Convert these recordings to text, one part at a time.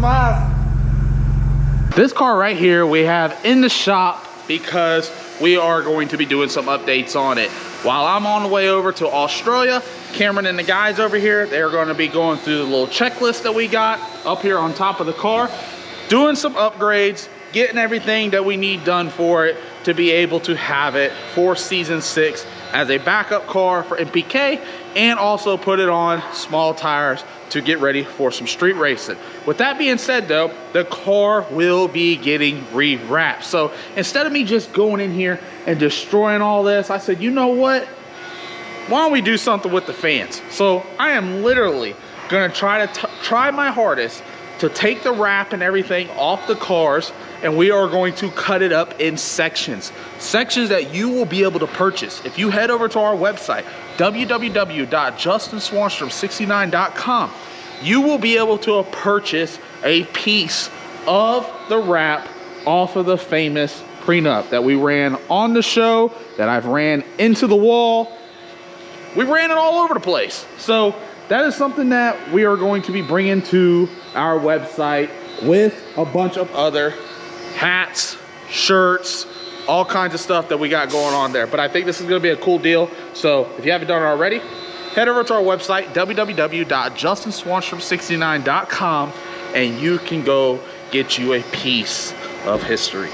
mask. This car right here we have in the shop because we are going to be doing some updates on it. While I'm on the way over to Australia, Cameron and the guys over here, they're going to be going through the little checklist that we got up here on top of the car, doing some upgrades, getting everything that we need done for it to be able to have it for season 6 as a backup car for MPK, and also put it on small tires to get ready for some street racing. With that being said though, the car will be getting rewrapped. So instead of me just going in here and destroying all this, I said, you know what? Why don't we do something with the fans? So I am literally gonna try my hardest to take the wrap and everything off the cars, and we are going to cut it up in sections that you will be able to purchase. If you head over to our website, www.justinswanstrom69.com, you will be able to purchase a piece of the wrap off of the famous Prenup that we ran on the show, that I've ran into the wall. We ran it all over the place. So that is something that we are going to be bringing to our website with a bunch of other hats, shirts, all kinds of stuff that we got going on there. But I think this is gonna be a cool deal. So if you haven't done it already, head over to our website, www.justinswanstrom69.com, and you can go get you a piece of history.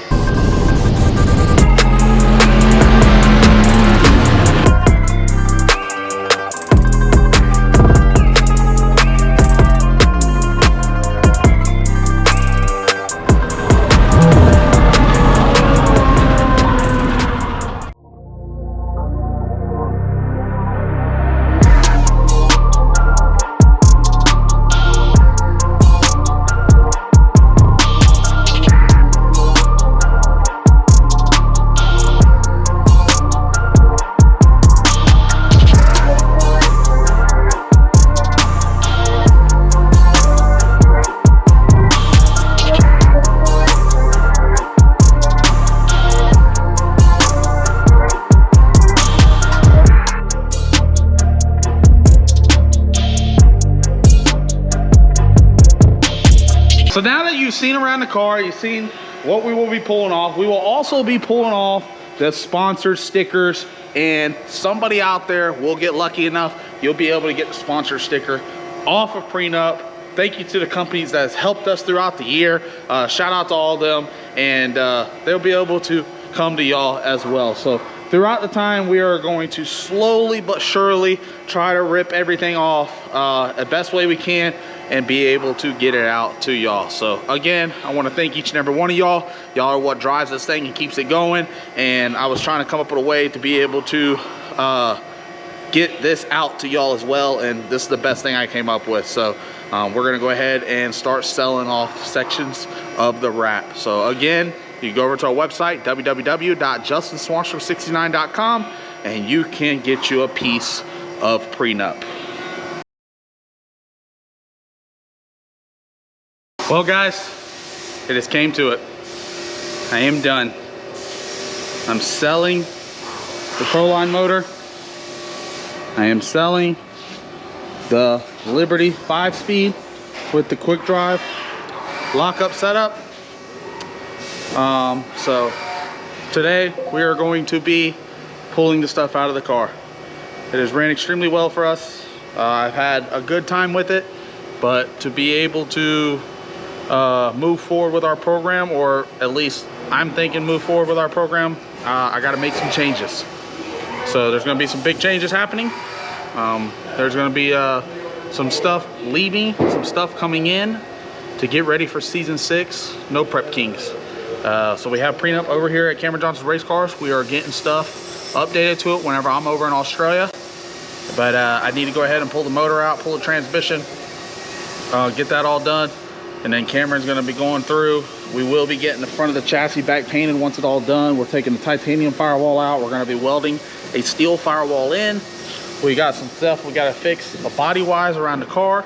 So now that you've seen around the car, you've seen what we will be pulling off, we will also be pulling off the sponsored stickers, and somebody out there will get lucky enough, you'll be able to get the sponsor sticker off of Prenup. Thank you to the companies that has helped us throughout the year. Shout out to all of them, and they'll be able to come to y'all as well. So throughout the time, we are going to slowly but surely try to rip everything off the best way we can and be able to get it out to y'all. So again, I want to thank each and every one of y'all. Y'all are what drives this thing and keeps it going. And I was trying to come up with a way to be able to get this out to y'all as well. And this is the best thing I came up with. So we're gonna go ahead and start selling off sections of the wrap. So again, you go over to our website, www.justinswanstrom69.com, and you can get you a piece of Prenup. Well guys, it has came to it. I am done. I'm selling the proline motor. I am selling the Liberty 5-speed with the quick drive lockup setup. So today we are going to be pulling the stuff out of the car. It has ran extremely well for us. I've had a good time with it, but to be able to move forward with our program, or at least I'm thinking move forward with our program, I got to make some changes. So there's going to be some big changes happening. There's going to be some stuff leaving, some stuff coming in to get ready for season 6. No Prep Kings. So we have Prenup over here at Cameron Johnson's Race Cars. We are getting stuff updated to it whenever I'm over in Australia. But I need to go ahead and pull the motor out, pull the transmission, get that all done. And then Cameron's gonna be going through. We will be getting the front of the chassis back painted once it's all done. We're taking the titanium firewall out. We're gonna be welding a steel firewall in. We got some stuff we gotta fix body wise around the car.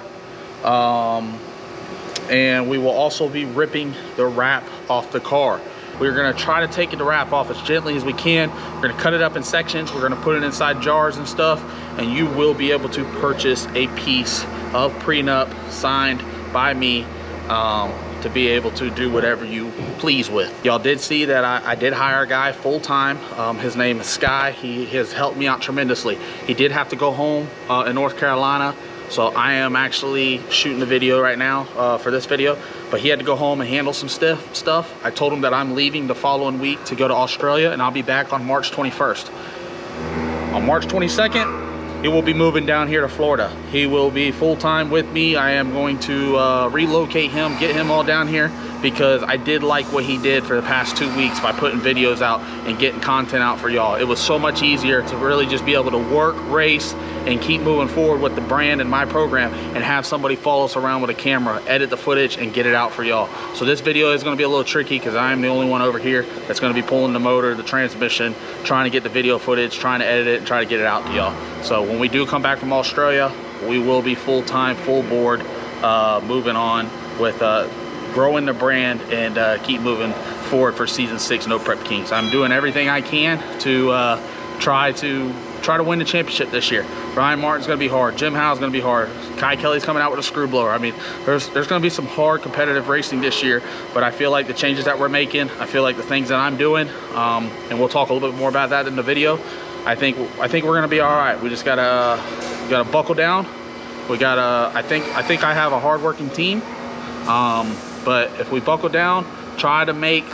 And we will also be ripping the wrap off the car. We're gonna try to take the wrap off as gently as we can. We're gonna cut it up in sections. We're gonna put it inside jars and stuff, and you will be able to purchase a piece of Prenup signed by me to be able to do whatever you please with. Y'all did see that I did hire a guy full-time. His name is Sky. He has helped me out tremendously. He did have to go home in North Carolina, so I am actually shooting the video right now for this video, but he had to go home and handle some stuff. I told him that I'm leaving the following week to go to Australia, and I'll be back on March 21st. On March 22nd, he will be moving down here to Florida. He will be full-time with me. I am going to relocate him, get him all down here, because I did like what he did for the past 2 weeks by putting videos out and getting content out for y'all. It was so much easier to really just be able to work, race, and keep moving forward with the brand and my program, and have somebody follow us around with a camera, edit the footage, and get it out for y'all. So this video is gonna be a little tricky because I am the only one over here that's gonna be pulling the motor, the transmission, trying to get the video footage, trying to edit it, and try to get it out to y'all. So when we do come back from Australia, we will be full-time, full board, moving on with growing the brand and keep moving forward for season 6 No Prep Kings. I'm doing everything I can to try to win the championship this year. Ryan Martin's gonna be hard. Jim Howe's gonna be hard. Kai Kelly's coming out with a screw blower. I mean, there's gonna be some hard competitive racing this year, but I feel like the changes that we're making, I feel like the things that I'm doing, and we'll talk a little bit more about that in the video. I think we're gonna be all right. We just gotta buckle down. We gotta. I think I have a hard-working team, but if we buckle down, try to make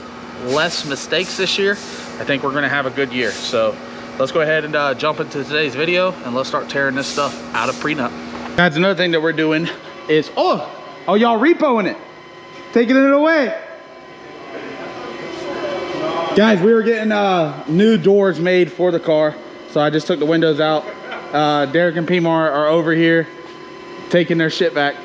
less mistakes this year, I think we're gonna have a good year. So let's go ahead and jump into today's video, and let's start tearing this stuff out of Prenup. Guys, another thing that we're doing is oh y'all repoing it, taking it away. Guys, we were getting new doors made for the car, so I just took the windows out. Derek and Pimar are over here taking their shit back.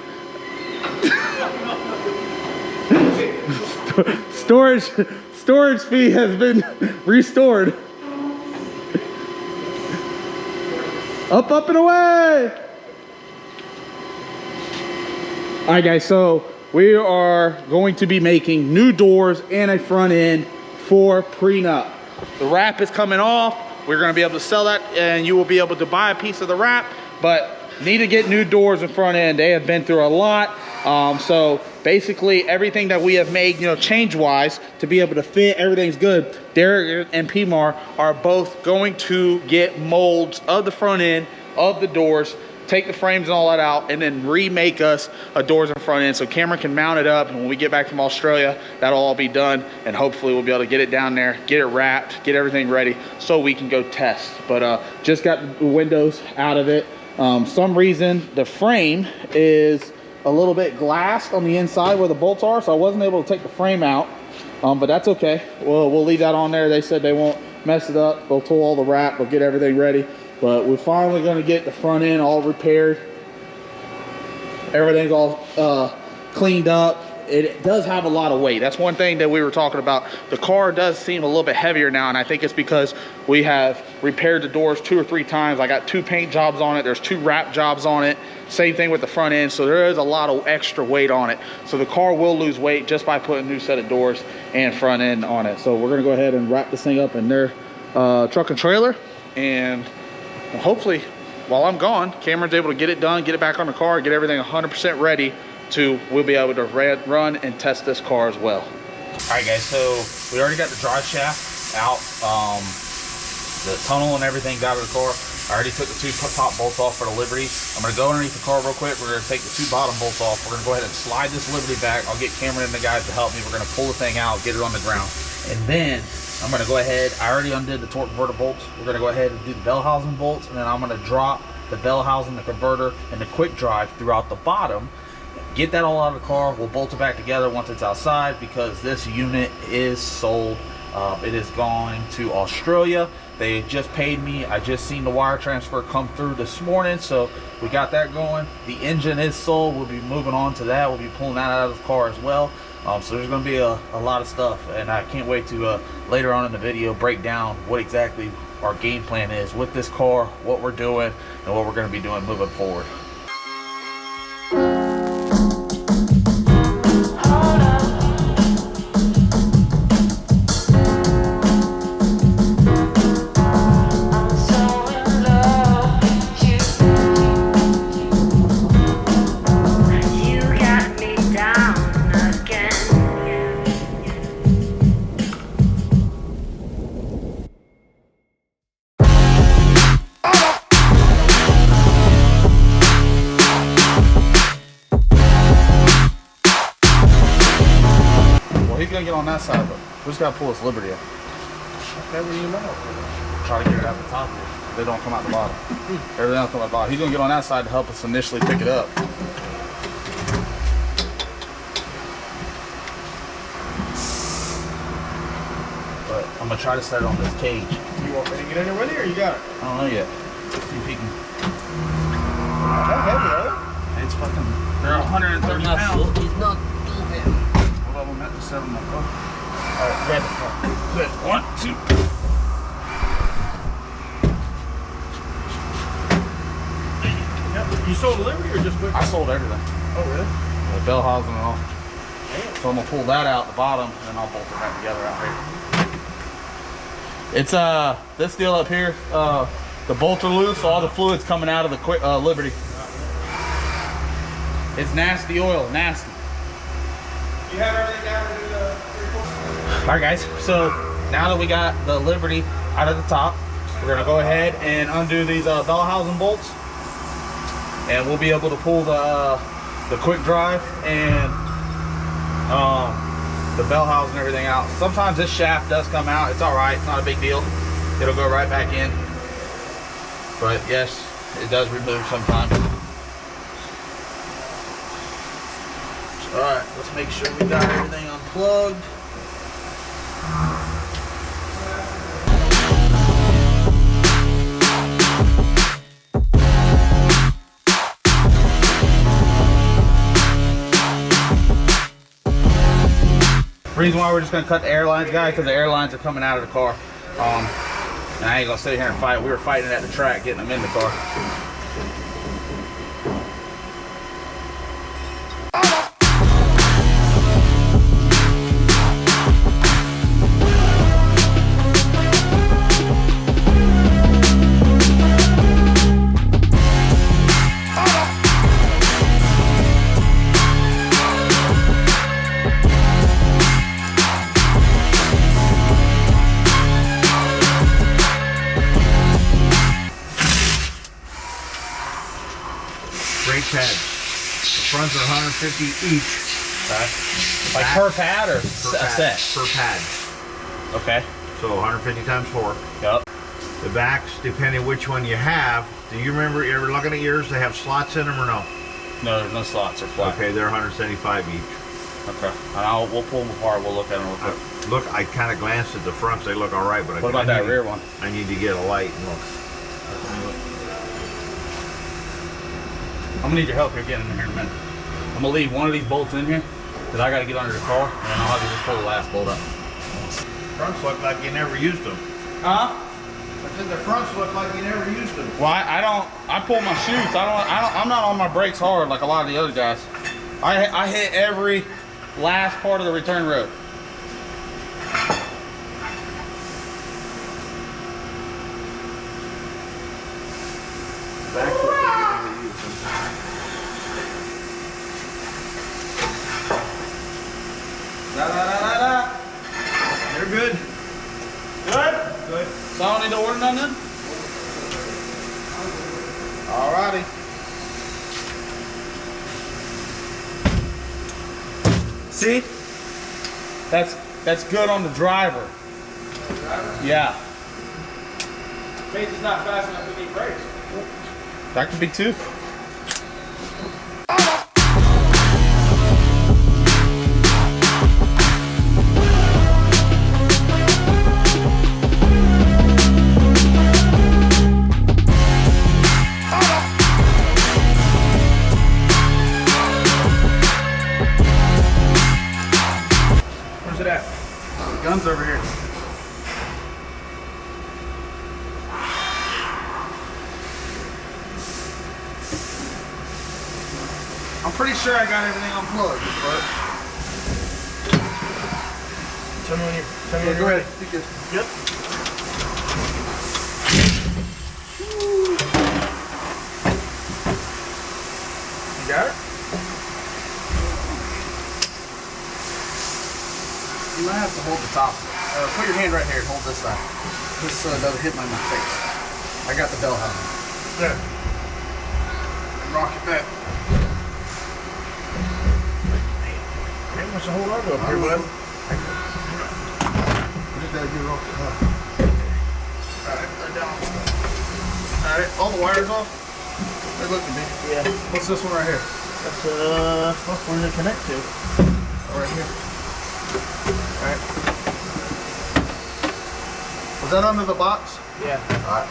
storage fee has been restored. Up and away. All right, guys, so we are going to be making new doors and a front end for Prenup. The wrap is coming off. We're gonna be able to sell that, and you will be able to buy a piece of the wrap, but need to get new doors and front end. They have been through a lot. So basically everything that we have made, change wise, to be able to fit, everything's good. Derek and Pimar are both going to get molds of the front end of the doors, take the frames and all that out, and then remake us a doors and front end so Cameron can mount it up, and when we get back from Australia, that'll all be done, and hopefully we'll be able to get it down there, get it wrapped, get everything ready so we can go test. But just got the windows out of it. Some reason the frame is a little bit glassed on the inside where the bolts are, so I wasn't able to take the frame out, but that's okay. We'll leave that on there. They said they won't mess it up. They'll pull all the wrap, they'll get everything ready. But we're finally going to get the front end all repaired. Everything's all cleaned up. It does have a lot of weight. That's one thing that we were talking about. The car does seem a little bit heavier now, and I think it's because we have repaired the doors 2 or 3 times. I got 2 paint jobs on it. There's 2 wrap jobs on it. Same thing with the front end. So there is a lot of extra weight on it. So the car will lose weight just by putting a new set of doors and front end on it. So we're going to go ahead and wrap this thing up in their truck and trailer, and hopefully while I'm gone, Cameron's able to get it done, get it back on the car, get everything 100% ready to, we'll be able to run and test this car as well. All right, guys, so we already got the drive shaft out, the tunnel and everything out of the car. I already took the 2 top bolts off for the Liberty. I'm gonna go underneath the car real quick. We're gonna take the 2 bottom bolts off. We're gonna go ahead and slide this Liberty back. I'll get Cameron and the guys to help me. We're gonna pull the thing out, get it on the ground. And then I'm gonna go ahead, I already undid the torque converter bolts. We're gonna go ahead and do the bell housing bolts, and then I'm gonna drop the bell housing, the converter, and the quick drive throughout the bottom. Get that all out of the car. We'll bolt it back together once it's outside, because this unit is sold. It is going to Australia. They just paid me. I just seen the wire transfer come through this morning, so we got that going. The engine is sold. We'll be moving on to that. We'll be pulling that out of the car as well. So there's going to be a lot of stuff, and I can't wait to later on in the video break down what exactly our game plan is with this car, what we're doing, and what we're going to be doing moving forward. You got me down. on that side, but we just gotta pull this Liberty up. Okay, what do you know? Try to get it out the top here. They don't come out the bottom. Everything else come out the bottom. He's gonna get on that side to help us initially pick it up. But I'm gonna try to set it on this cage. You want me to get in there with you, or you got it? I don't know yet. Let's see if he can. How heavy, are It's fucking. They're 130 pounds. they? He's not too heavy. Hold on, I'm at the 7 my car. Alright, grab it. Good. 1, 2. You sold the Liberty or just quick? I sold everything. Oh, really? The bell housing and all. Damn. So I'm gonna pull that out the bottom and then I'll bolt it back together out here. It's this deal up here, the bolts are loose, so all the fluid's coming out of the Liberty. It's nasty oil, nasty. You have everything down to the 3/4? Alright guys, so now that we got the Liberty out of the top, we're gonna go ahead and undo these bell housing bolts. And we'll be able to pull the quick drive and the bell housing and everything out. Sometimes this shaft does come out. It's all right. It's not a big deal. It'll go right back in. But yes, it does remove sometimes. All right, let's make sure we got everything unplugged. Reason why we're just gonna cut the airlines, guys, because the airlines are coming out of the car. And I ain't gonna sit here and fight. We were fighting at the track, getting them in the car. Brake pads. The fronts are 150 each. Okay. Like per pad or a set? Per pad. Okay. So 150 times 4. Yep. The backs, depending which one you have. Do you remember, you ever looking at yours, they have slots in them or no? No, there's no slots or flat. Okay, they're 175 each. Okay. And we'll pull them apart. We'll look at them real quick. Look, I kind of glanced at the fronts. They look all right, but What about that rear one? I need to get a light and look. I'm gonna need your help here getting in here in a minute. I'm gonna leave one of these bolts in here because I gotta get under the car and then I'll have to just pull the last bolt up. Fronts look like you never used them. Huh? I said the fronts look like you never used them. Well, I pull my chutes. I'm not on my brakes hard like a lot of the other guys. I hit every last part of the return road. They're good. Good? Good. So I don't need to order none then? Alrighty. See? That's good on the driver. Yeah. Maybe it's not fast enough to need brakes. That could be too. Where's it at? The gun's over here. I'm pretty sure I got everything unplugged, but Tell me when you're go ready. ahead. Yep. You got it? You might have to hold the top. Put your hand right here and hold this side. This doesn't hit my face. I got the bell housing. There. Rock it back. Ain't much to hold on to up here, bud. Just gotta get it off the top. Alright, they're down. Alright, all the wires off? They look to me. Yeah. What's this one right here? That's where does it connect to? Right here. Alright. Was that under the box? Yeah. Alright.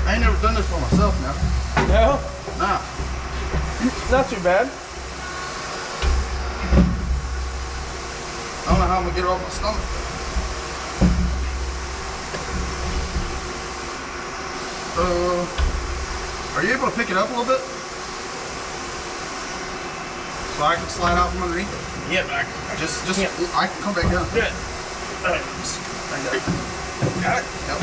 I ain't never done this for myself now. No? Nah. Not too bad. I don't know how I'm gonna get it off my stomach. Are you able to pick it up a little bit? So I can slide out from underneath it? Yeah, but Just I can come back down. good. Alright. I got it. Got it? Yep.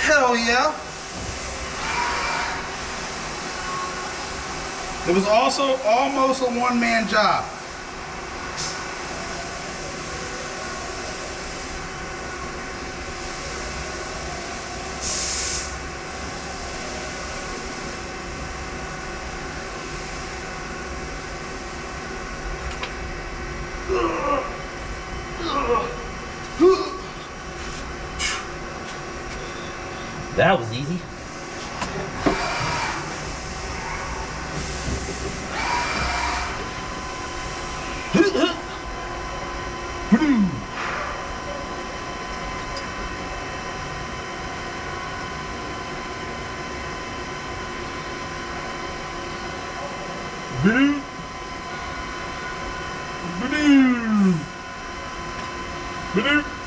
Hell yeah. It was also almost a one-man job. That was easy.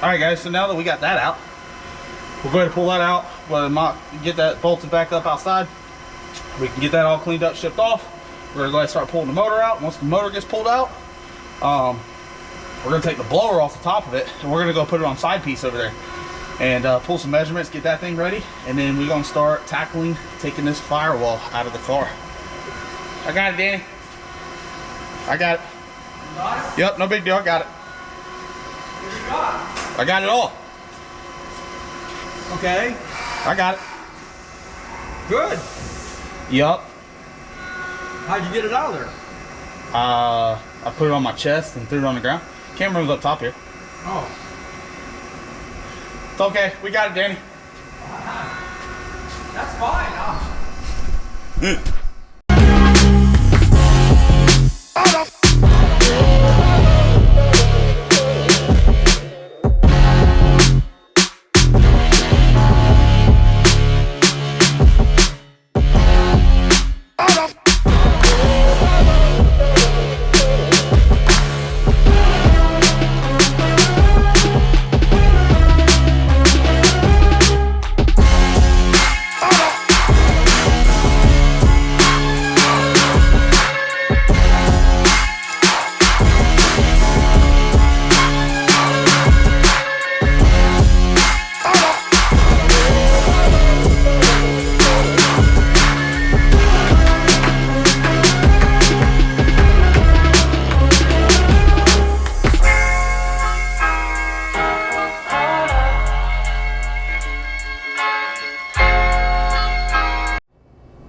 Alright guys, so now that we got that out, we'll go ahead and pull that out. We'll get that bolted back up outside. We can get that all cleaned up, shipped off. We're gonna go ahead and start pulling the motor out. Once the motor gets pulled out, we're gonna take the blower off the top of it and we're gonna go put it on side piece over there and pull some measurements, get that thing ready, and then we're gonna start tackling taking this firewall out of the car. I got it, Danny. I got it. Yep, no big deal, I got it. I got it all. Okay. I got it. Good. Yup. How'd you get it out of there? I put it on my chest and threw it on the ground. Camera was up top here. Oh. It's okay. We got it, Danny. That's fine.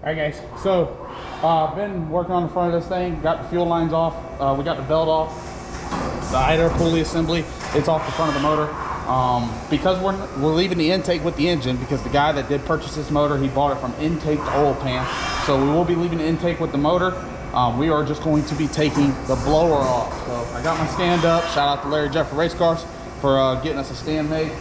Alright guys, so I've been working on the front of this thing, got the fuel lines off, we got the belt off, the idler pulley assembly, it's off the front of the motor. Because we're leaving the intake with the engine, because the guy that did purchase this motor, he bought it from intake to oil pan. So we will be leaving the intake with the motor. We are just going to be taking the blower off. So I got my stand up, shout out to Larry Jeff for Race Cars for getting us a stand made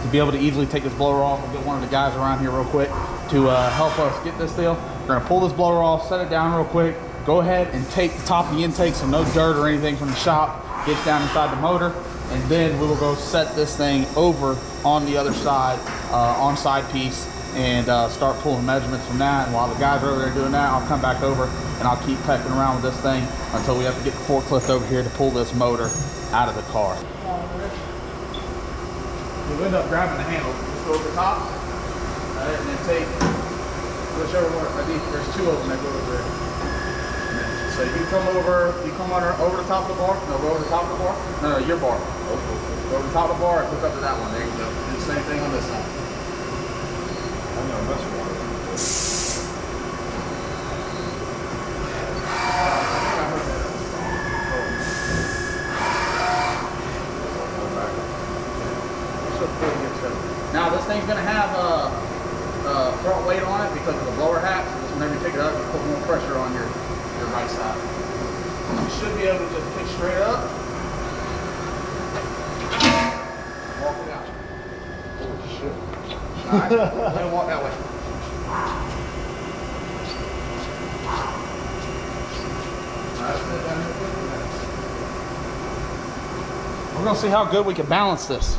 to be able to easily take this blower off. We'll get one of the guys around here real quick to help us get this deal. We're gonna pull this blower off, set it down real quick, go ahead and take the top of the intake so no dirt or anything from the shop gets down inside the motor, and then we will go set this thing over on the other side, on side piece, and start pulling measurements from that. And while the guys are over there doing that, I'll come back over and I'll keep pecking around with this thing until we have to get the forklift over here to pull this motor out of the car. You'll end up grabbing the handle, just go over the top, and then take whichever one. I think there's two of them that go over there. So you come over, over the top of the bar. No, go over the top of the bar. No, your bar. Go over the top of the bar and hook up to that one. There you go. Do the same thing on this side. Now this thing's gonna have a front weight on it because of the blower hat. So just whenever you pick it up, you put more pressure on your right side. You should be able to just pick straight up. Walk it out. Oh shit. All right, let him walk that way. We're gonna see how good we can balance this.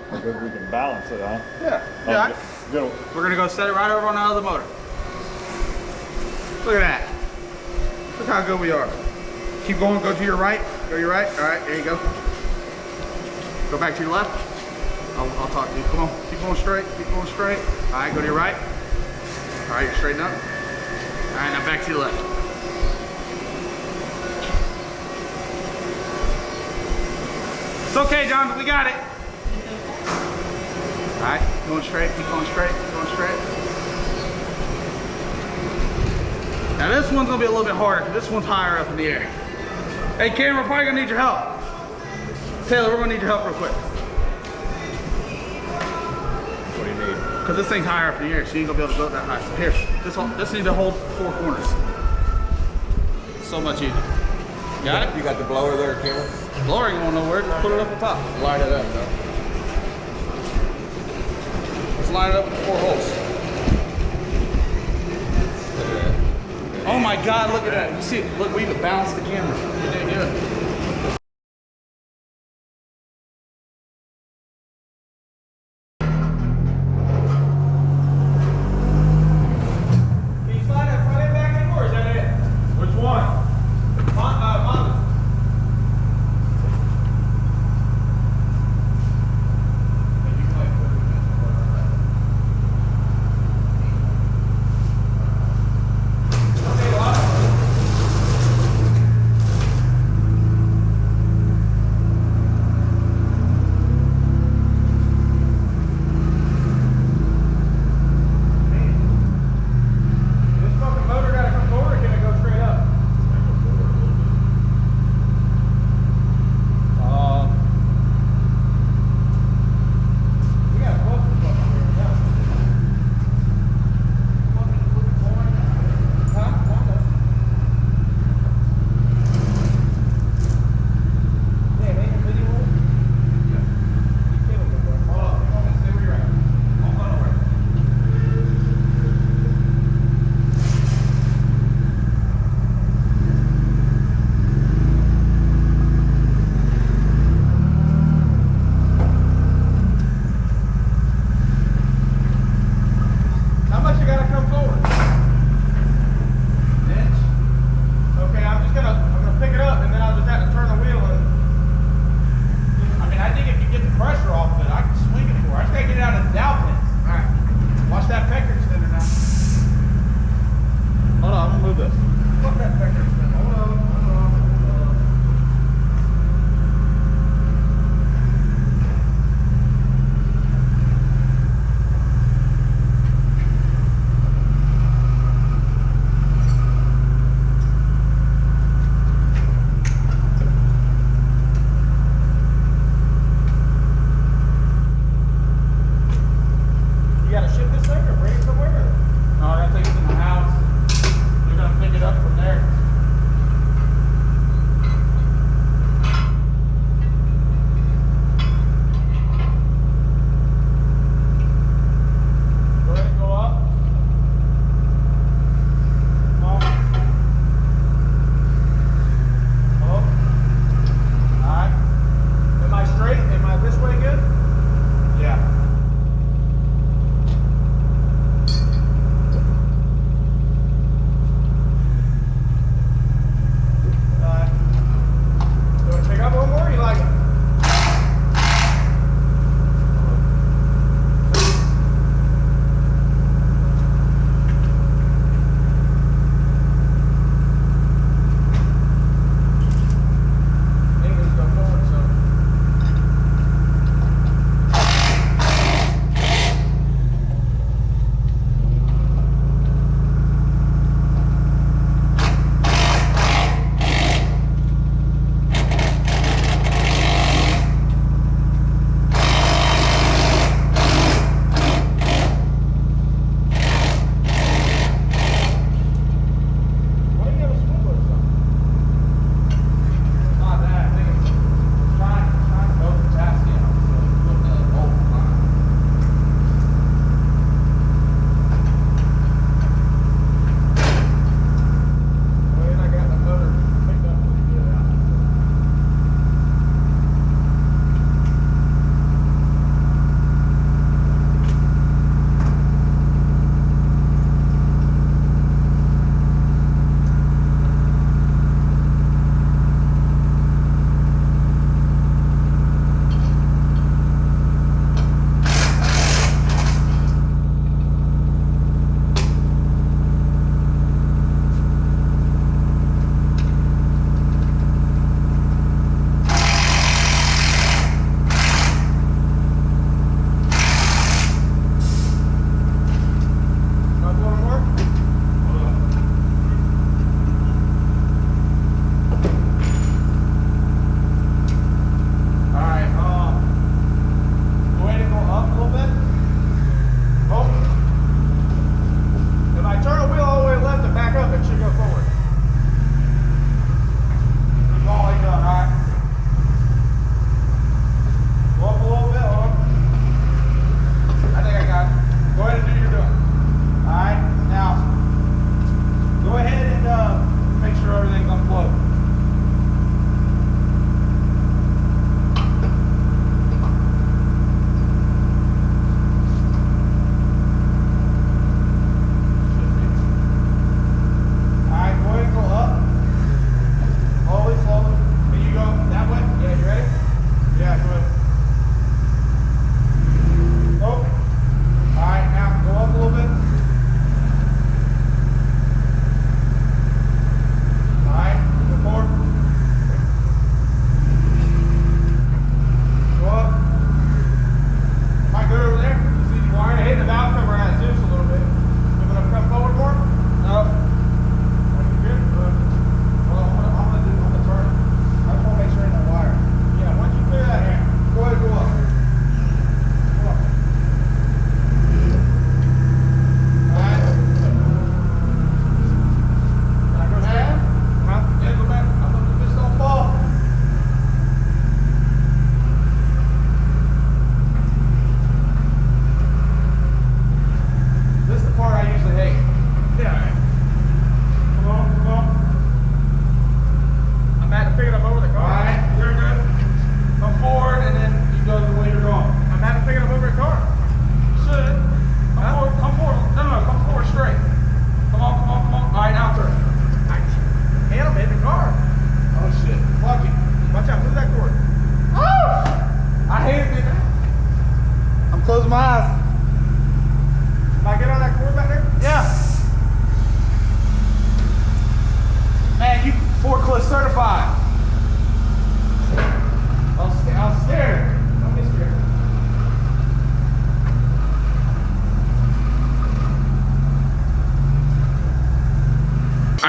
How good we can balance it, huh? Yeah. Oh, Yeah. Good. We're gonna go set it right over on the other motor. Look at that. Look how good we are. Keep going, go to your right. Go to your right. All right, there you go. Go back to your left. I'll talk to you. Come on, keep going straight, keep going straight. All right, go to your right. All right, you're straighten up. All right, now back to your left. It's okay, John, we got it. All right, going straight, keep going straight, keep going straight. Now this one's gonna be a little bit harder because this one's higher up in the air. Hey, Cam, we're probably gonna need your help. Taylor, we're gonna need your help real quick. What do you need? Because this thing's higher up in the air, so you ain't gonna be able to go that high. Here, this needs to hold 4 corners. So much easier. Got it? You got the blower there, Cameron? Blower ain't going nowhere, just put it up the top. Line it up, though. Let's line it up with the 4 holes. Look at that. Oh my God, look at that. You see, look, we even balanced the camera. You did good.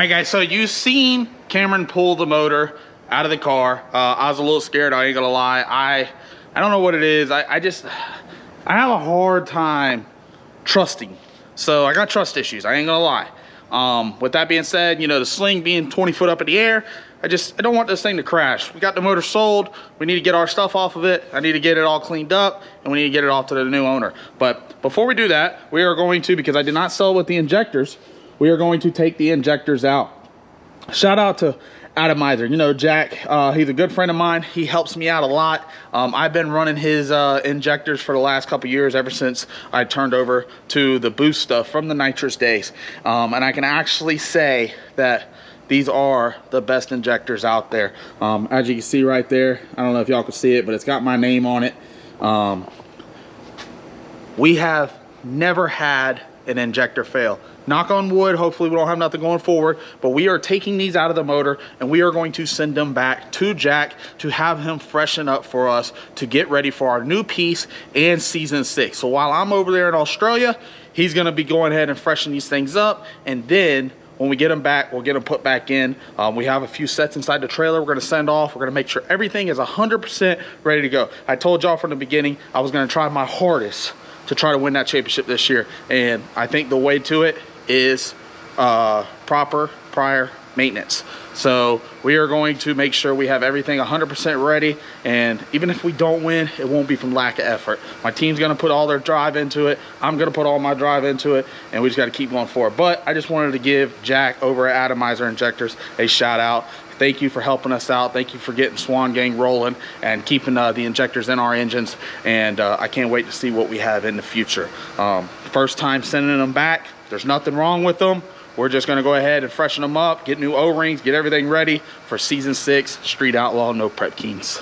right, guys, so you've seen Cameron pull the motor out of the car. I was a little scared, I ain't gonna lie. I don't know what it is. I have a hard time trusting. So I got trust issues, I ain't gonna lie. With that being said, you know, the sling being 20 foot up in the air, I don't want this thing to crash. We got the motor sold. We need to get our stuff off of it. I need to get it all cleaned up, and we need to get it off to the new owner. But before we do that, we are going to, because I did not sell with the injectors, we are going to take the injectors out. Shout out to Atomizer. You know, Jack, he's a good friend of mine. He helps me out a lot. I've been running his injectors for the last couple years, ever since I turned over to the boost stuff from the nitrous days. And I can actually say that these are the best injectors out there. As you can see right there, I don't know if y'all can see it, but it's got my name on it. We have never had an injector fail. Knock on wood, hopefully we don't have nothing going forward, but we are taking these out of the motor and we are going to send them back to Jack to have him freshen up for us to get ready for our new piece and season 6. So while I'm over there in Australia, he's gonna be going ahead and freshen these things up, and then when we get them back, we'll get them put back in. We have a few sets inside the trailer we're gonna send off. We're gonna make sure everything is 100% ready to go. I told y'all from the beginning, I was gonna try my hardest to try to win that championship this year. And I think the way to it is proper prior maintenance. So we are going to make sure we have everything 100% ready, and even if we don't win, it won't be from lack of effort. My team's gonna put all their drive into it, I'm gonna put all my drive into it, and we just gotta keep going forward. But I just wanted to give Jack over at Atomizer Injectors a shout out. Thank you for helping us out. Thank you for getting Swan Gang rolling and keeping the injectors in our engines, and I can't wait to see what we have in the future. First time sending them back, there's nothing wrong with them. We're just gonna go ahead and freshen them up, get new O-rings, get everything ready for season 6, Street Outlaw, no prep keens.